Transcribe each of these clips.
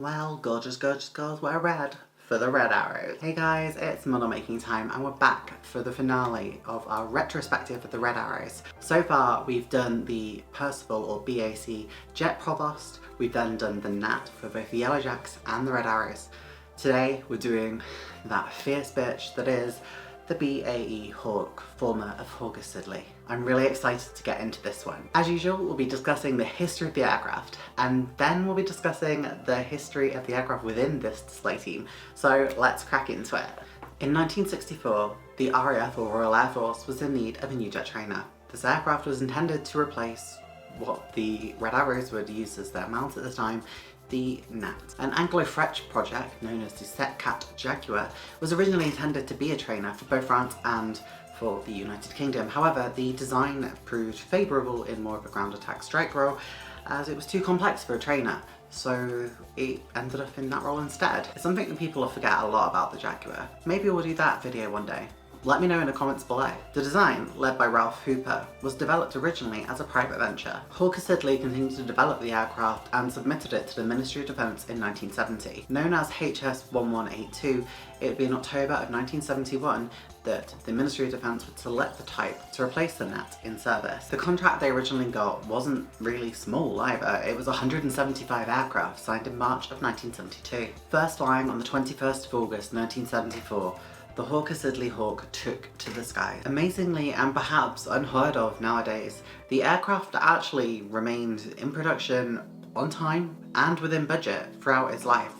Well, gorgeous, gorgeous girls wear red for the red arrows. Hey guys, it's model making time and we're back for the finale of our retrospective of the red arrows. So far we've done the Percival or BAC Jet Provost, we've then done the Nat for both the Yellow Jacks and the Red Arrows. Today we're doing that fierce bitch that is the BAE Hawk, former of Hawker Siddeley. I'm really excited to get into this one. As usual, we'll be discussing the history of the aircraft, and then we'll be discussing the history of the aircraft within this display team. So let's crack into it. In 1964, the RAF or Royal Air Force was in need of a new jet trainer. This aircraft was intended to replace what the Red Arrows would use as their mount at the time, the Nat. An Anglo-French project known as the Set-Cat Jaguar was originally intended to be a trainer for both France and for the United Kingdom. However, the design proved favourable in more of a ground attack strike role as it was too complex for a trainer, so it ended up in that role instead. It's something that people forget a lot about the Jaguar. Maybe we'll do that video one day. Let me know in the comments below. The design, led by Ralph Hooper, was developed originally as a private venture. Hawker Siddeley continued to develop the aircraft and submitted it to the Ministry of Defence in 1970. Known as HS-1182, it would be in October of 1971 that the Ministry of Defence would select the type to replace the Nat in service. The contract they originally got wasn't really small either. It was 175 aircraft signed in March of 1972. First flying on the 21st of August 1974, the Hawker Siddeley Hawk took to the sky. Amazingly, and perhaps unheard of nowadays, the aircraft actually remained in production on time and within budget throughout its life,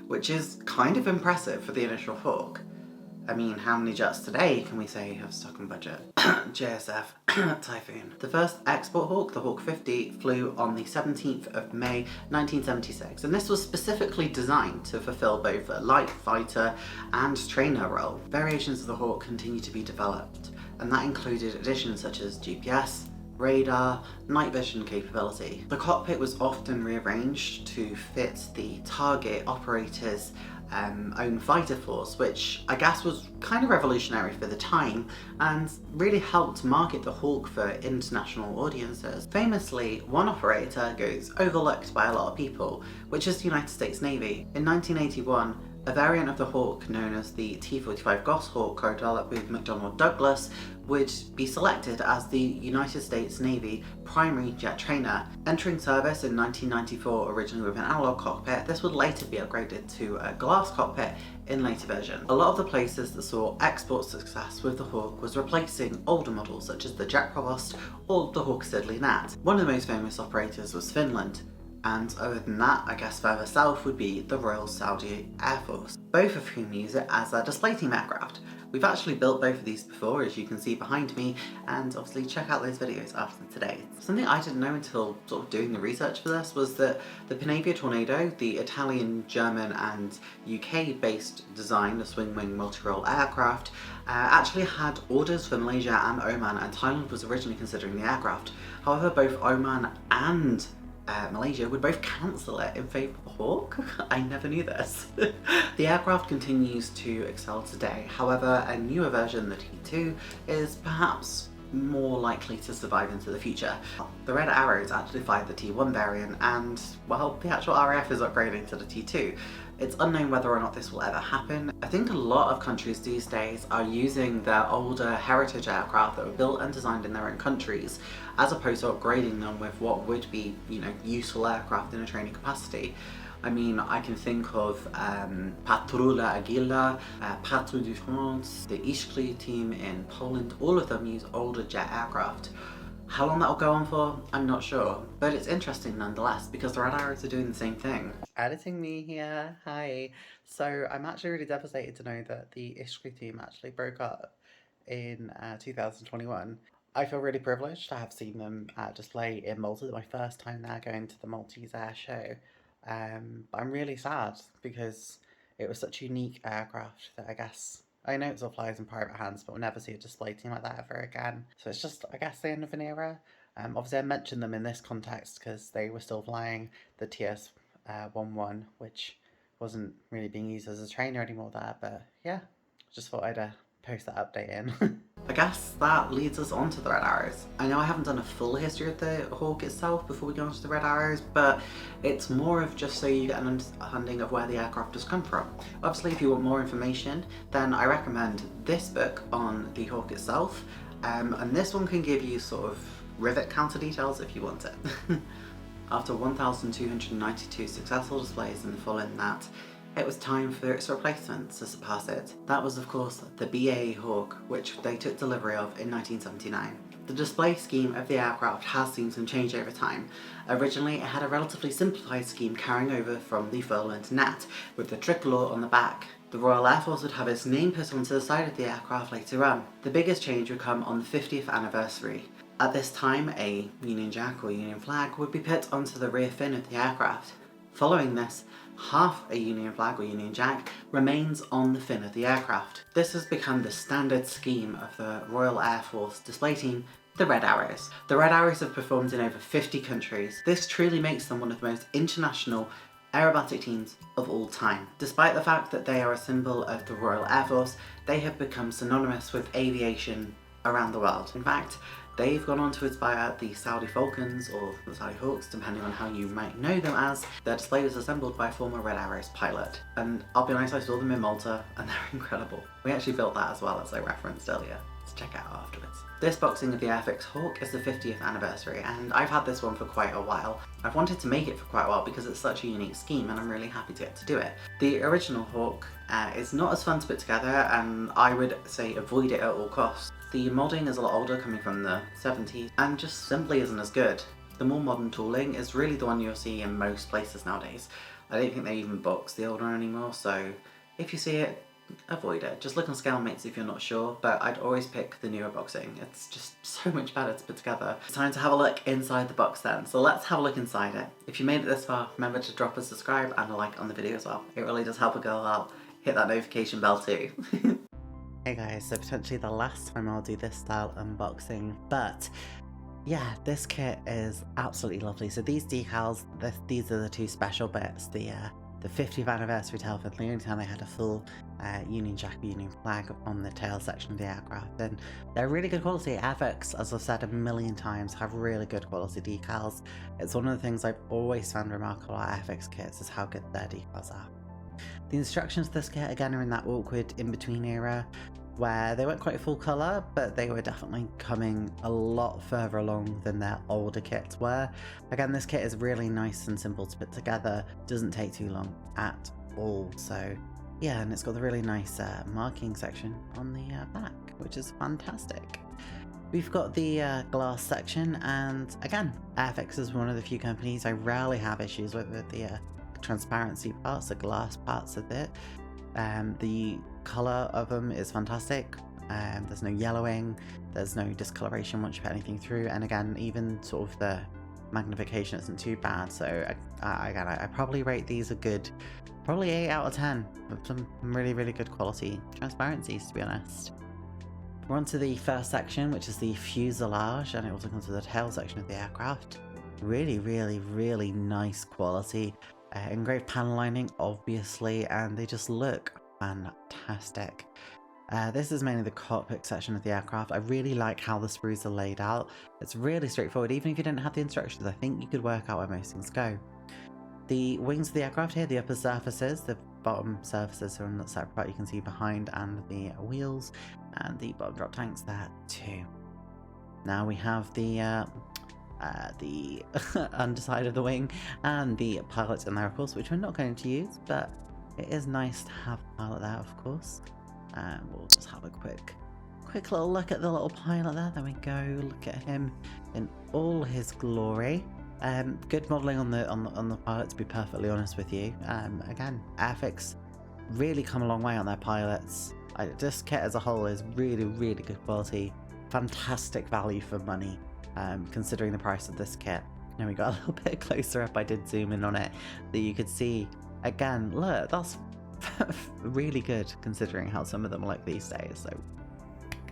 which is kind of impressive for the initial Hawk. I mean, how many jets today can we say have stuck on budget? JSF, Typhoon. The first export Hawk, the Hawk 50, flew on the 17th of May 1976, and this was specifically designed to fulfill both a light fighter and trainer role. Variations of the Hawk continue to be developed, and that included additions such as GPS, radar, night vision capability. The cockpit was often rearranged to fit the target operator's own fighter force, which I guess was kind of revolutionary for the time and really helped market the Hawk for international audiences. Famously, one operator goes overlooked by a lot of people, which is the United States Navy. In 1981, a variant of the Hawk known as the T-45 Goshawk, co-developed with McDonnell Douglas, would be selected as the United States Navy primary jet trainer. Entering service in 1994 originally with an analog cockpit, this would later be upgraded to a glass cockpit in later versions. A lot of the places that saw export success with the Hawk was replacing older models such as the Jet Provost or the Hawker Siddeley Nat. One of the most famous operators was Finland, and other than that, I guess further south would be the Royal Saudi Air Force, both of whom use it as a display team aircraft. We've actually built both of these before, as you can see behind me, and obviously check out those videos after today. Something I didn't know until sort of doing the research for this was that the Panavia Tornado, the Italian, German and UK based design of swing-wing multi-role aircraft, actually had orders for Malaysia and Oman, and Thailand was originally considering the aircraft. However, both Oman and Malaysia would both cancel it in favour of the Hawk. I never knew this. The aircraft continues to excel today. However, a newer version, the T2, is perhaps more likely to survive into the future. The Red Arrows actually fired the T1 variant, and well, the actual RAF is upgrading to the T2. It's unknown whether or not this will ever happen. I think a lot of countries these days are using their older heritage aircraft that were built and designed in their own countries, as opposed to upgrading them with what would be, useful aircraft in a training capacity. I mean, I can think of Patrulla Aguila, Patrouille de France, the Iskli team in Poland. All of them use older jet aircraft. How long that'll go on for, I'm not sure, but it's interesting nonetheless because the Red Arrows are doing the same thing. Editing me here, hi. So I'm actually really devastated to know that the Iskli team actually broke up in 2021. I feel really privileged to have seen them display in Malta. My first time there, going to the Maltese Air Show. But I'm really sad because it was such a unique aircraft that I know it still flies in private hands, but we'll never see a display team like that ever again. So it's just, I guess, the end of an era. Obviously I mentioned them in this context because they were still flying the TS-11, which wasn't really being used as a trainer anymore there, but yeah, just thought I'd post that update in. I guess that leads us on to the Red Arrows. I know I haven't done a full history of the Hawk itself before we go on to the Red Arrows, but it's more of just so you get an understanding of where the aircraft has come from. Obviously, if you want more information, then I recommend this book on the Hawk itself, and this one can give you sort of rivet counter details if you want it. After 1,292 successful displays in the following that, it was time for its replacement to surpass it. That was of course the BAE Hawk, which they took delivery of in 1979. The display scheme of the aircraft has seen some change over time. Originally it had a relatively simplified scheme carrying over from the furled net, with the tricolour on the back. The Royal Air Force would have its name put onto the side of the aircraft later on. The biggest change would come on the 50th anniversary. At this time, a Union Jack or Union flag would be put onto the rear fin of the aircraft. Following this, half a Union flag or Union Jack remains on the fin of the aircraft. This has become the standard scheme of the Royal Air Force display team, the Red Arrows. The Red Arrows have performed in over 50 countries. This truly makes them one of the most international aerobatic teams of all time. Despite the fact that they are a symbol of the Royal Air Force, they have become synonymous with aviation around the world. In fact, they've gone on to inspire the Saudi Falcons or the Saudi Hawks, depending on how you might know them as. Their display was assembled by a former Red Arrows pilot. And I'll be honest, I saw them in Malta and they're incredible. We actually built that as well, as I referenced earlier. So check it out afterwards. This boxing of the Airfix Hawk is the 50th anniversary, and I've had this one for quite a while. I've wanted to make it for quite a while because it's such a unique scheme and I'm really happy to get to do it. The original Hawk is not as fun to put together, and I would say avoid it at all costs. The modding is a lot older, coming from the 70s, and just simply isn't as good. The more modern tooling is really the one you'll see in most places nowadays. I don't think they even box the old one anymore, so if you see it, avoid it. Just look on scale mates if you're not sure, but I'd always pick the newer boxing. It's just so much better to put together. It's time to have a look inside the box then, so let's have a look inside it. If you made it this far, remember to drop a subscribe and a like on the video as well. It really does help a girl out. Hit that notification bell too. Hey guys, so potentially the last time I'll do this style unboxing, but yeah, this kit is absolutely lovely. So these decals, these are the two special bits. The 50th anniversary tail fin, the only time they had a full Union Jack or Union flag on the tail section of the aircraft, and they're really good quality. Airfix, as I've said a million times, have really good quality decals. It's one of the things I've always found remarkable about Airfix kits is how good their decals are. The instructions for this kit again are in that awkward in-between era where they weren't quite full colour, but they were definitely coming a lot further along than their older kits were. Again, this kit is really nice and simple to put together, doesn't take too long at all. So yeah, and it's got the really nice marking section on the back, which is fantastic. We've got the glass section, and again, Airfix is one of the few companies I rarely have issues with the transparency parts, the glass parts of it. The colour of them is fantastic. There's no yellowing, there's no discoloration once you put anything through, and again, even sort of the magnification isn't too bad. So I probably rate these a good, probably 8 out of 10 with some really, really good quality transparencies, to be honest. We're on to the first section, which is the fuselage, and it also comes to the tail section of the aircraft. Really, really, really nice quality. Engraved panel lining, obviously, and they just look fantastic. This is mainly the cockpit section of the aircraft. I really like how the sprues are laid out. It's really straightforward. Even if you didn't have the instructions, I think you could work out where most things go. The wings of the aircraft here, the upper surfaces, the bottom surfaces are on the separate part you can see behind, and the wheels, and the bottom drop tanks there too. Now we have the underside of the wing and the pilot in there, of course, which we're not going to use, but it is nice to have a pilot there, of course. And we'll just have a quick little look at the little pilot there. There we go. Look at him in all his glory. Good modelling on the pilot, to be perfectly honest with you. Again, Airfix really come a long way on their pilots. This kit as a whole is really, really good quality. Fantastic value for money. Considering the price of this kit. Now we got a little bit closer up, I did zoom in on it, that you could see, again, look, that's really good considering how some of them are like these days, so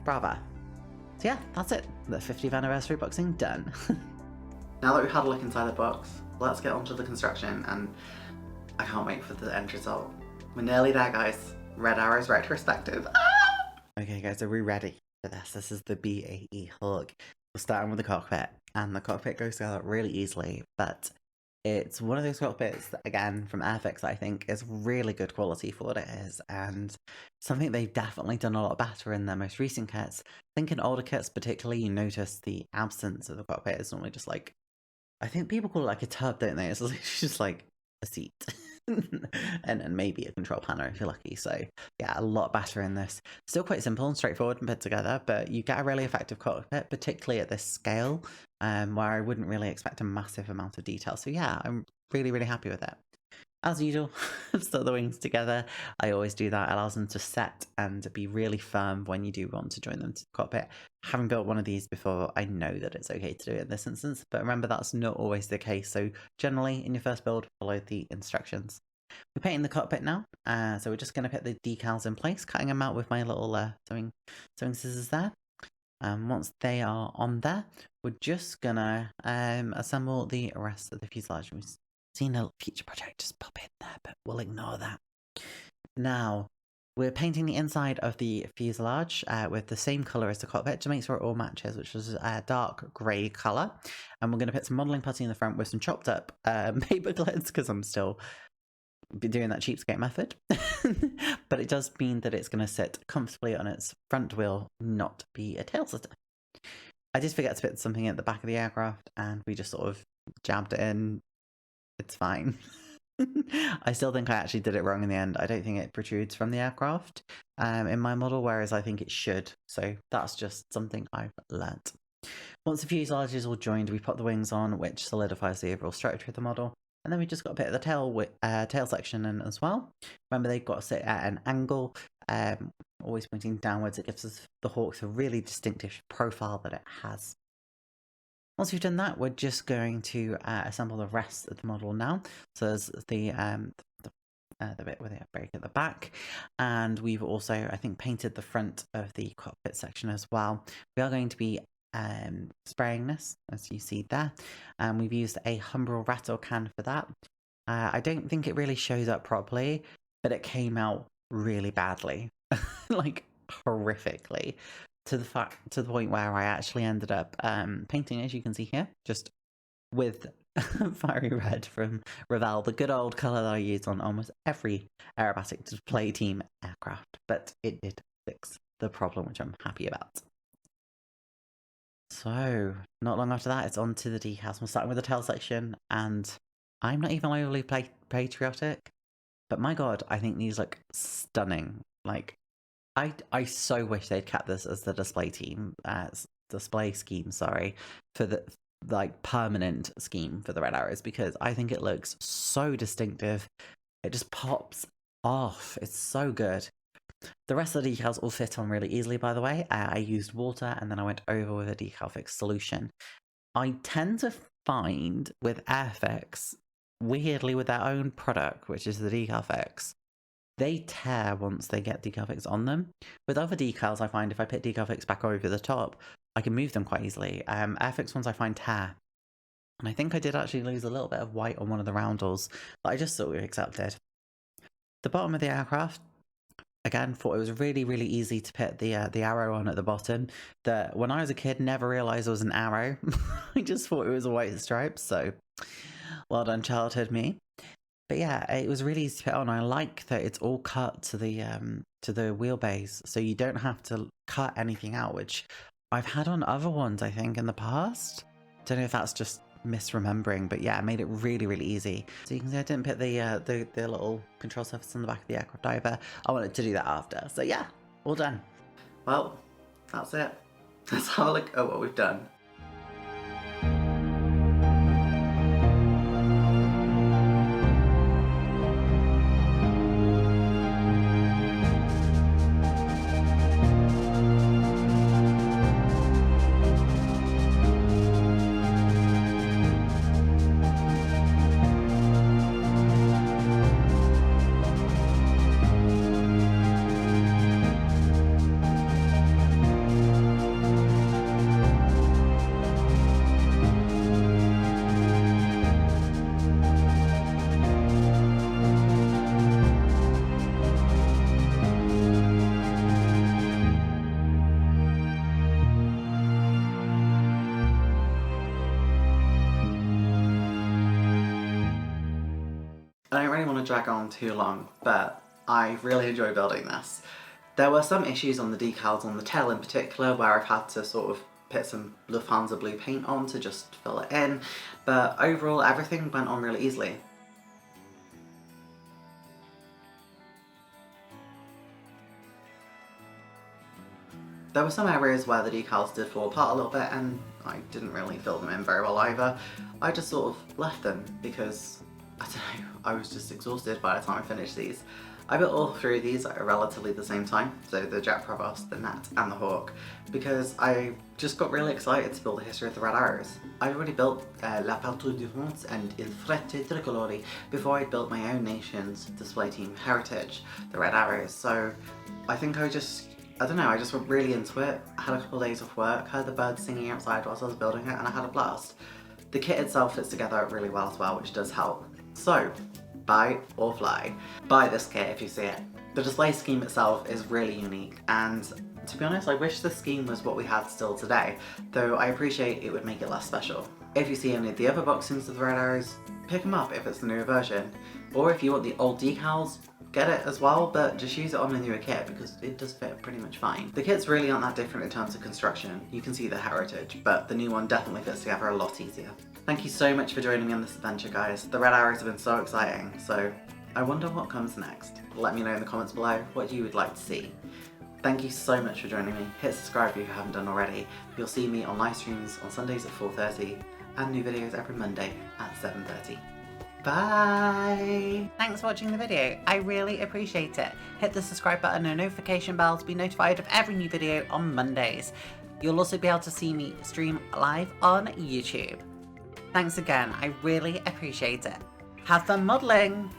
bravo. So yeah, that's it, the 50th anniversary boxing done. Now that we've had a look inside the box, let's get on to the construction, and I can't wait for the end result. We're nearly there, guys. Red Arrows retrospective. Ah! Okay guys, are we ready? for this. This is the BAE Hawk. We're starting with the cockpit, and the cockpit goes together really easily, but it's one of those cockpits that, again, from Airfix, I think is really good quality for what it is, and something they've definitely done a lot better in their most recent kits. I think in older kits particularly, you notice the absence of the cockpit is normally just like, I think people call it like a tub, don't they? It's just like a seat. and maybe a control panel if you're lucky. So yeah, a lot better in this. Still quite simple and straightforward and put together, but you get a really effective cockpit, particularly at this scale, where I wouldn't really expect a massive amount of detail. So yeah, I'm really, really happy with it. As usual, stuck the wings together. I always do that. It allows them to set and be really firm when you do want to join them to the cockpit. Having built one of these before, I know that it's okay to do it in this instance, but remember that's not always the case. So generally, in your first build, follow the instructions. We're painting the cockpit now, so we're just going to put the decals in place, cutting them out with my little sewing scissors there. Once they are on there, we're just going to assemble the rest of the fuselage. We've seen a future project just pop in there, but we'll ignore that. Now, we're painting the inside of the fuselage with the same colour as the cockpit to make sure it all matches, which is a dark grey colour. And we're going to put some modelling putty in the front with some chopped up paper clips, because I'm still doing that cheapskate method. But it does mean that it's going to sit comfortably on its front wheel, not be a tail sitter. I did forget to put something at the back of the aircraft, and we just sort of jabbed it in. It's fine. I still think I actually did it wrong in the end. I don't think it protrudes from the aircraft in my model, whereas I think it should. So that's just something I've learnt. Once the fuselage is all joined, we put the wings on, which solidifies the overall structure of the model. And then we just got a bit of the tail section in as well. Remember, they've got to sit at an angle, always pointing downwards. It gives us the Hawks a really distinctive profile that it has. Once we've done that, we're just going to assemble the rest of the model now. So there's the bit with the brake at the back, and we've also, I think, painted the front of the cockpit section as well. We are going to be spraying this, as you see there, and we've used a Humbrol rattle can for that. I don't think it really shows up properly, but it came out really badly, like horrifically. To the point where I actually ended up painting, as you can see here, just with fiery red from Revell, the good old colour that I use on almost every aerobatic display team aircraft. But it did fix the problem, which I'm happy about. So, not long after that, it's on to the decals. We're starting with the tail section, and I'm not even overly patriotic, but my god, I think these look stunning. Like, I so wish they'd kept this as the display scheme, sorry, for the like permanent scheme for the red arrows, because I think it looks so distinctive. It just pops off. It's so good. The rest of the decals all fit on really easily, by the way. I used water and then I went over with a decal fix solution. I tend to find with Airfix, weirdly with their own product, which is the decal fix, they tear once they get decal fix on them. With other decals, I find if I put decal fix back over the top, I can move them quite easily. Airfix ones I find tear. And I think I did actually lose a little bit of white on one of the roundels, but I just thought we accepted. The bottom of the aircraft, again, thought it was really, really easy to put the arrow on at the bottom. That when I was a kid, never realised it was an arrow. I just thought it was a white stripe, so well done, childhood me. But yeah, it was really easy to put on. I like that it's all cut to the wheelbase, so you don't have to cut anything out, which I've had on other ones, I think, in the past. Don't know if that's just misremembering, but yeah, it made it really, really easy. So you can see I didn't put the little control surface on the back of the aircraft either. I wanted to do that after. So yeah, all done. Well, that's it. Let's have a look at what we've done. want to drag on too long, but I really enjoy building this. There were some issues on the decals on the tail in particular where I've had to sort of put some Lufthansa blue paint on to just fill it in, but overall everything went on really easily. There were some areas where the decals did fall apart a little bit and I didn't really fill them in very well either. I just sort of left them because, I don't know, I was just exhausted by the time I finished these. I built all three of these at relatively the same time, so the Jet Provost, the Nat and the Hawk, because I just got really excited to build the history of the Red Arrows. I already built La Patrouille du France and Il Fretto Tricolore before I built my own nation's display team Heritage, the Red Arrows, so I think I don't know, I just went really into it. I had a couple of days off work, heard the birds singing outside whilst I was building it, and I had a blast. The kit itself fits together really well as well, which does help. So, buy or fly. Buy this kit if you see it. The display scheme itself is really unique, and to be honest, I wish the scheme was what we had still today, though I appreciate it would make it less special. If you see any of the other boxings of the Red Arrows, pick them up if it's the newer version. Or if you want the old decals, get it as well, but just use it on the newer kit because it does fit pretty much fine. The kits really aren't that different in terms of construction. You can see the Heritage, but the new one definitely fits together a lot easier. Thank you so much for joining me on this adventure, guys. The Red Arrows have been so exciting, so I wonder what comes next. Let me know in the comments below what you would like to see. Thank you so much for joining me. Hit subscribe if you haven't done already. You'll see me on live streams on Sundays at 4:30 and new videos every Monday at 7:30. Bye! Thanks for watching the video. I really appreciate it. Hit the subscribe button and notification bell to be notified of every new video on Mondays. You'll also be able to see me stream live on YouTube. Thanks again, I really appreciate it. Have fun modelling!